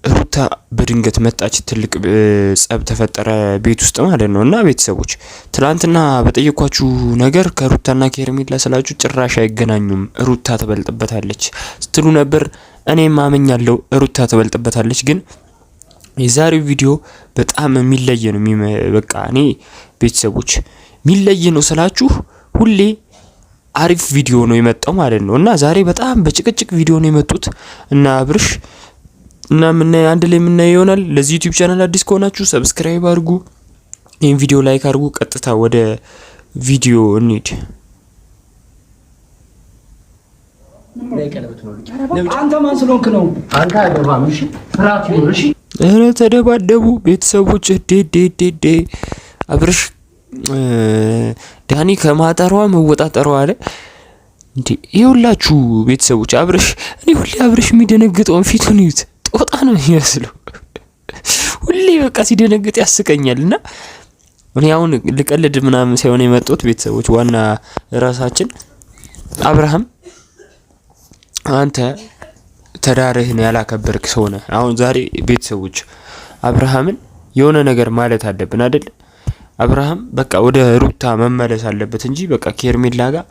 ሩታ በድንገት መጣች። ትልቅ ጸብ ተፈጠረ ቤት ውስጥ ማለት ነውና ቤተሰቦች ትላንትና በጠየኳችሁ ነገር ከሩታና ከሄርሜላ ስላችሁ ጭራሽ አይገናኙም ሩታ ተበልጥበታለች ስትሉ ነበር። እኔም አመኛለሁ ሩታ ተበልጥበታለች። ግን የዛሬው ቪዲዮ በጣም የሚለየ ነው። በቃ እኔ ቤተሰቦች የሚለየ ነው ስላችሁ ሁሌ አሪፍ ቪዲዮ ነው የመጣው ማለት ነው። እና ዛሬ በጣም በጭቅጭቅ ቪዲዮ ነው የመጡት እና አብርሽ እና ምን አንድ ላይ ምን ይሆናል። ለዚህ ዩቲዩብ ቻናል አዲስ ከሆናችሁ ሰብስክራይብ አድርጉ፣ ይሄን ቪዲዮ ላይክ አድርጉ። ቀጥታ ወደ ቪዲዮ እንሂድ። አንተ ማን ስለሆንክ ነው? አንተ አይገባም። እሺ ፍራት ይሁን። እሺ ተደባደቡ ቤተሰቦች። ዴ አብርሽ ዳኒ ከማጠሯ መወጣጠሯ አለ እንዴ! ይኸውላችሁ ቤተሰቦች አብርሽ እኔ ሁሌ አብርሽ የሚደነግጠውን ፊቱን ይዩት። ጦጣ ነው የሚመስለው ሁሌ በቃ ሲደነግጥ ያስቀኛልና እኔ አሁን ልቀልድ ምናምን ሳይሆን የመጡት ቤተሰቦች ዋና ራሳችን አብርሃም አንተ ተዳርህን ያላከበርክ ሰው ነህ። አሁን ዛሬ ቤተሰቦች አብርሃምን የሆነ ነገር ማለት አለብን አይደል? አብርሃም በቃ ወደ ሩታ መመለስ አለበት እንጂ በቃ ከሄርሜላ ጋር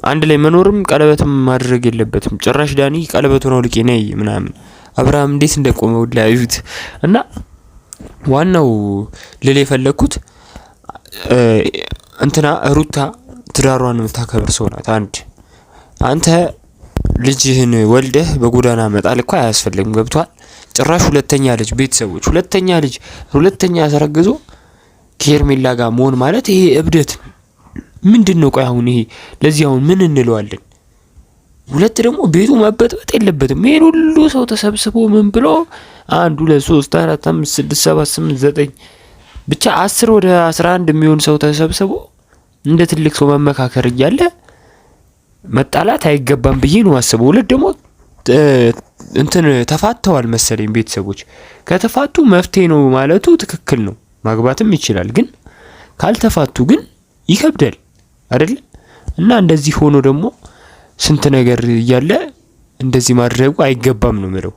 አንድ ላይ መኖርም ቀለበትም ማድረግ የለበትም። ጭራሽ ዳኒ ቀለበቱን አውልቄ ነይ ምናምን አብርሃም እንዴት እንደቆመ ወላሂት። እና ዋናው ልል የፈለኩት እንትና ሩታ ትዳሯን የምታከብር ሰው ናት። አንተ ልጅህን ወልደህ በጎዳና መጣል እኮ አያስፈልግም። ገብቷል? ጭራሽ ሁለተኛ ልጅ ቤተሰቦች ሁለተኛ ያስረግዞ ከሄርሜላ ጋር መሆን ማለት ይሄ እብደት ምንድነው? ቆይ አሁን ይሄ ለዚህ አሁን ምን እንለዋለን? ሁለት ደግሞ ቤቱ መበጥበጥ የለበትም። ይሄን ሁሉ ሰው ተሰብስቦ ምን ብሎ 1 2 3 4 5 6 7 8 9 ብቻ 10 ወደ 11 የሚሆን ሰው ተሰብስቦ እንደ ትልቅ ሰው መመካከር እያለ መጣላት አይገባም ብዬ ነው አስበው። ሁለት ደግሞ እንትን ተፋተዋል መሰለኝ ቤተሰቦች። ከተፋቱ መፍትሄ ነው ማለቱ ትክክል ነው። ማግባትም ይችላል። ግን ካልተፋቱ ግን ይከብዳል አይደል? እና እንደዚህ ሆኖ ደግሞ ስንት ነገር እያለ እንደዚህ ማድረጉ አይገባም ነው የምለው።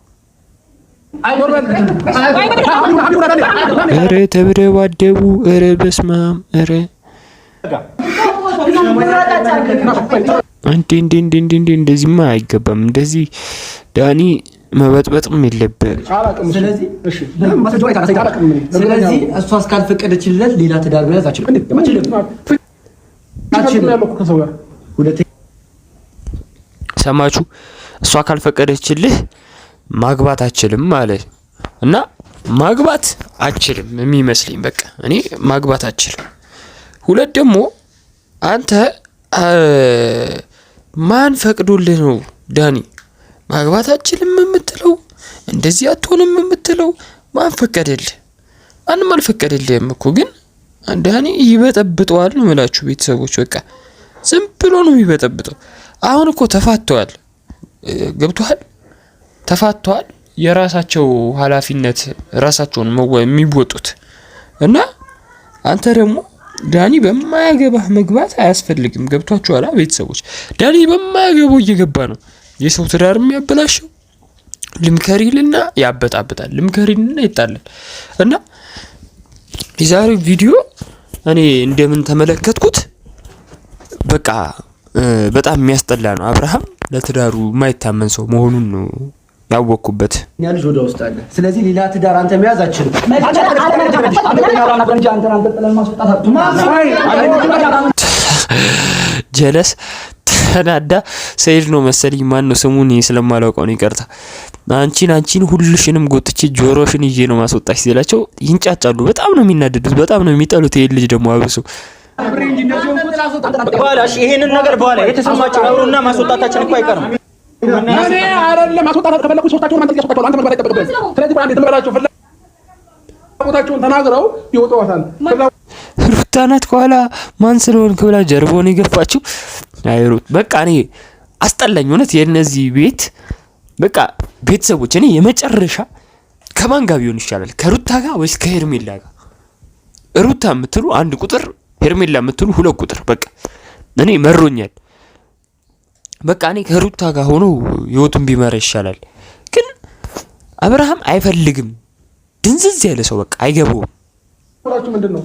እረ ተብደባደቡ፣ እረ በስማም፣ እረ እንዴ እንደዚህማ አይገባም። እንደዚህ ዳኒ መበጥበጥም የለበትም። ስለዚህ እሷ እስካልፈቀደችለት ሌላ ትዳር መያዝ አችልም። ሰማችሁ? እሷ ካልፈቀደችልህ ማግባት አችልም ማለት እና ማግባት አችልም የሚመስለኝ በቃ እኔ ማግባት አችልም። ሁለት ደግሞ አንተ ማን ፈቅዶልህ ነው ዳኒ ማግባት አችልም የምትለው? እንደዚህ አትሆንም የምትለው ማን ፈቀደልህ? ማንም አልፈቀደልህም እኮ። ግን ዳኒ ይበጠብጠዋል ነው የምላችሁ ቤተሰቦች። በቃ ዝም ብሎ ነው የሚበጠብጠው። አሁን እኮ ተፋተዋል። ገብቷል? ተፋተዋል። የራሳቸው ኃላፊነት ራሳቸውን የሚወጡት እና አንተ ደግሞ ዳኒ በማያገባህ መግባት አያስፈልግም። ገብቷችኋል ቤተሰቦች? ዳኒ በማያገባው እየገባ ነው የሰው ትዳር የሚያበላሸው። ልምከሪልና ያበጣብጣል፣ ልምከሪልና ይጣላል። እና የዛሬው ቪዲዮ እኔ እንደምን ተመለከትኩት በቃ በጣም የሚያስጠላ ነው። አብርሃም ለትዳሩ የማይታመን ሰው መሆኑን ነው ያወቅኩበት። ያ ልጅ ወደ ውስጥ አለ። ስለዚህ ሌላ ትዳር አንተ መያዝ አችልም። ጀለስ ተናዳ ሰይድ ነው መሰለኝ ማን ነው ስሙን ስለማላውቀው ነው ይቅርታ። አንቺን ሁሉሽንም ጎትቼ ጆሮሽን ይዤ ነው ማስወጣሽ ሲላቸው ይንጫጫሉ። በጣም ነው የሚናደዱት፣ በጣም ነው የሚጠሉት። ይሄ ልጅ ደግሞ አብሶ ባላሽ ይሄንን ነገር በኋላ የተሰማችሁ ነውና ማስወጣታችን እኮ አይቀርም። እኔ አይደለም ማስወጣት ከፈለኩ ሶስታቸውን አንተ ያስወጣቸው አንተ ማለት ተቀበል። ስለዚህ አንዴ ተመራቸው ፍላጎታቸውን ተናግረው ይወጣዋታል። ሩታ ናት ከኋላ ማን ስለሆንክ ብላ ጀርባውን የገፋችው አይሩት። በቃ እኔ አስጠላኝ እውነት የነዚህ ቤት በቃ ቤተሰቦች። እኔ የመጨረሻ ከማን ጋር ቢሆን ይሻላል? ከሩታ ጋር ወይስ ከሄርሜላ ጋር? ሩታ የምትሉ 1 ቁጥር፣ ሄርሜላ የምትሉ 2 ቁጥር። በቃ እኔ መሮኛል። በቃ እኔ ከሩታ ጋር ሆኖ ህይወቱን ቢመራ ይሻላል። ግን አብርሃም አይፈልግም። ድንዝዝ ያለ ሰው በቃ አይገባውም። ሁላችሁ ምንድነው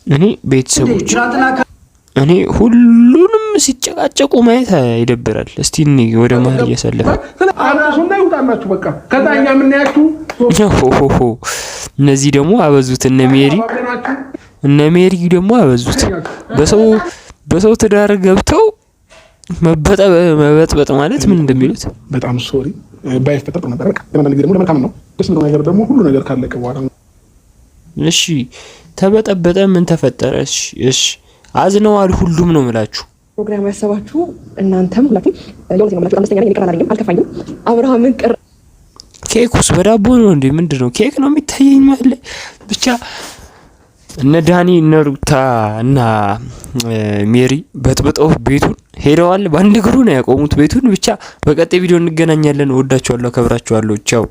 እኔ ቤተሰቦች እኔ ሁሉንም ሲጨቃጨቁ ማየት ይደብራል። እስቲ እኔ ወደ ማር እያሰለፈ አናሱና ይውጣናችሁ በቃ ከታኛ ምን ያያችሁ እነዚህ ደግሞ አበዙት። እነ ሜሪ ደግሞ አበዙት። በሰው ትዳር ገብተው መበጥበጥ ማለት ምን እንደሚሉት በጣም ሶሪ ባይፈጠር ነበር። በቃ ለምን ነገር ደግሞ ለመልካም ነው። ደስ የሚለው ነገር ደግሞ ሁሉ ነገር ካለቀ በኋላ ነው። እሺ ተበጠበጠ፣ ምን ተፈጠረ? እሺ አዝነዋል ሁሉም ነው የምላችሁ። ፕሮግራም ያሰባችሁ እናንተም ሁላችሁም ለውጥ ነው ማለት አምስተኛ ላይ ይቀራል አይደለም፣ አልከፋኝም። አብርሃምን ቅር ኬኩስ በዳቦ ነው እንዴ? ምንድነው? ኬክ ነው የሚታየኝ ማለት ብቻ። እነ ዳኒ እነ ሩታ እና ሜሪ በጥብጠው ቤቱን ሄደዋል። በአንድ እግሩ ነው ያቆሙት ቤቱን። ብቻ በቀጣይ ቪዲዮ እንገናኛለን። ወዳችኋለሁ፣ አከብራችኋለሁ። ቻው